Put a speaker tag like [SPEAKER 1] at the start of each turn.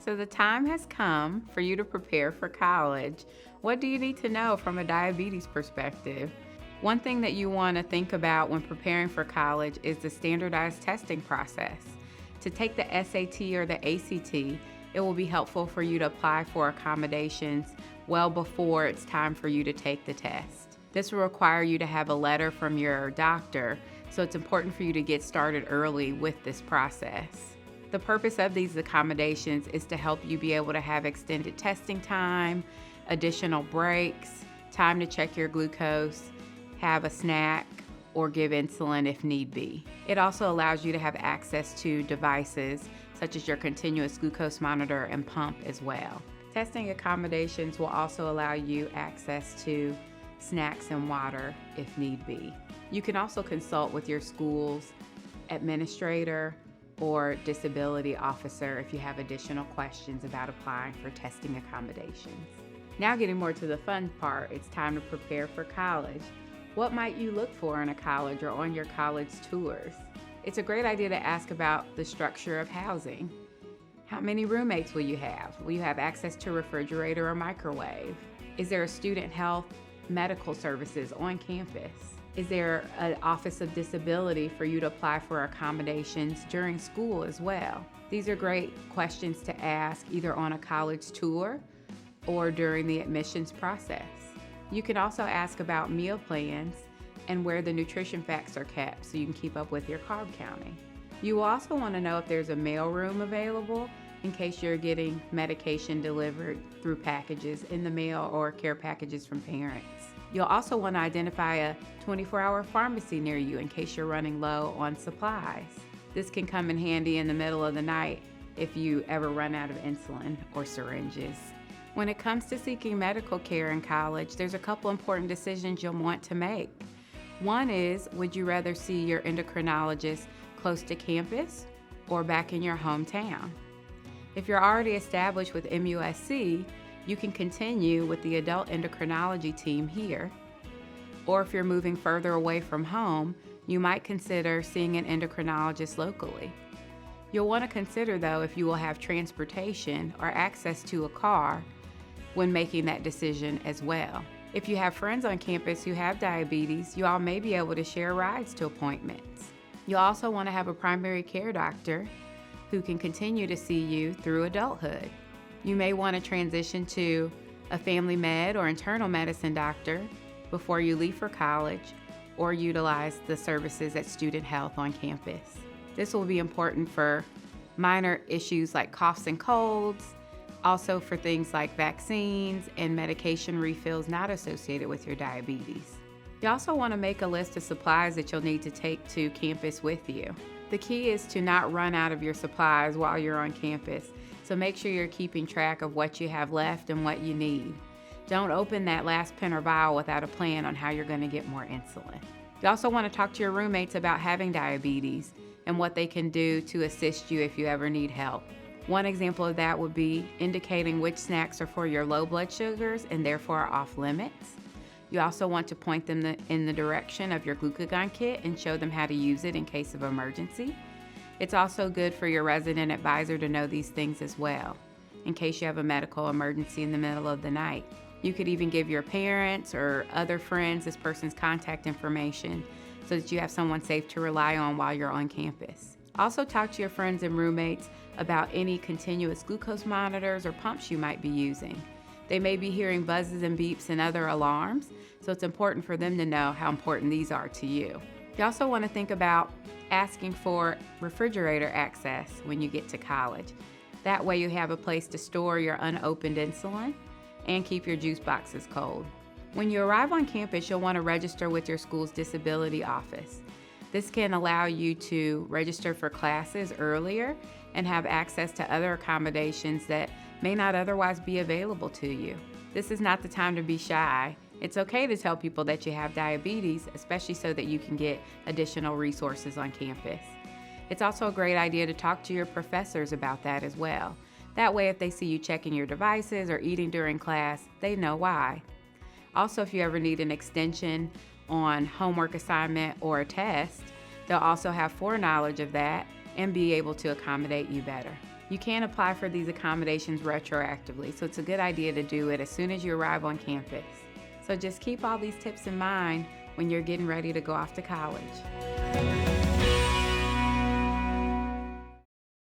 [SPEAKER 1] So the time has come for you to prepare for college. What do you need to know from a diabetes perspective? One thing that you want to think about when preparing for college is the standardized testing process. To take the SAT or the ACT, it will be helpful for you to apply for accommodations well before it's time for you to take the test. This will require you to have a letter from your doctor, so it's important for you to get started early with this process. The purpose of these accommodations is to help you be able to have extended testing time, additional breaks, time to check your glucose, have a snack, or give insulin if need be. It also allows you to have access to devices such as your continuous glucose monitor and pump as well. Testing accommodations will also allow you access to snacks and water if need be. You can also consult with your school's administrator or disability officer if you have additional questions about applying for testing accommodations. Now getting more to the fun part, it's time to prepare for college. What might you look for in a college or on your college tours? It's a great idea to ask about the structure of housing. How many roommates will you have? Will you have access to a refrigerator or microwave? Is there a student health medical services on campus? Is there an Office of Disability for you to apply for accommodations during school as well? These are great questions to ask either on a college tour or during the admissions process. You can also ask about meal plans and where the nutrition facts are kept so you can keep up with your carb counting. You will also want to know if there's a mail room available in case you're getting medication delivered through packages in the mail or care packages from parents. You'll also want to identify a 24-hour pharmacy near you in case you're running low on supplies. This can come in handy in the middle of the night if you ever run out of insulin or syringes. When it comes to seeking medical care in college, there's a couple important decisions you'll want to make. One is, would you rather see your endocrinologist close to campus or back in your hometown? If you're already established with MUSC, you can continue with the adult endocrinology team here. Or if you're moving further away from home, you might consider seeing an endocrinologist locally. You'll want to consider, though, if you will have transportation or access to a car when making that decision as well. If you have friends on campus who have diabetes, you all may be able to share rides to appointments. You'll also want to have a primary care doctor who can continue to see you through adulthood. You may want to transition to a family med or internal medicine doctor before you leave for college or utilize the services at student health on campus. This will be important for minor issues like coughs and colds, also for things like vaccines and medication refills not associated with your diabetes. You also want to make a list of supplies that you'll need to take to campus with you. The key is to not run out of your supplies while you're on campus, so make sure you're keeping track of what you have left and what you need. Don't open that last pen or vial without a plan on how you're going to get more insulin. You also want to talk to your roommates about having diabetes and what they can do to assist you if you ever need help. One example of that would be indicating which snacks are for your low blood sugars and therefore are off limits. You also want to point them in the direction of your glucagon kit and show them how to use it in case of emergency. It's also good for your resident advisor to know these things as well, in case you have a medical emergency in the middle of the night. You could even give your parents or other friends this person's contact information so that you have someone safe to rely on while you're on campus. Also talk to your friends and roommates about any continuous glucose monitors or pumps you might be using. They may be hearing buzzes and beeps and other alarms, so it's important for them to know how important these are to you. You also want to think about asking for refrigerator access when you get to college. That way you have a place to store your unopened insulin and keep your juice boxes cold. When you arrive on campus, you'll want to register with your school's disability office. This can allow you to register for classes earlier and have access to other accommodations that may not otherwise be available to you. This is not the time to be shy. It's okay to tell people that you have diabetes, especially so that you can get additional resources on campus. It's also a great idea to talk to your professors about that as well. That way, if they see you checking your devices or eating during class, they know why. Also, if you ever need an extension on homework assignment or a test, they'll also have foreknowledge of that and be able to accommodate you better. You can apply for these accommodations retroactively, so it's a good idea to do it as soon as you arrive on campus. So just keep all these tips in mind when you're getting ready to go off to college.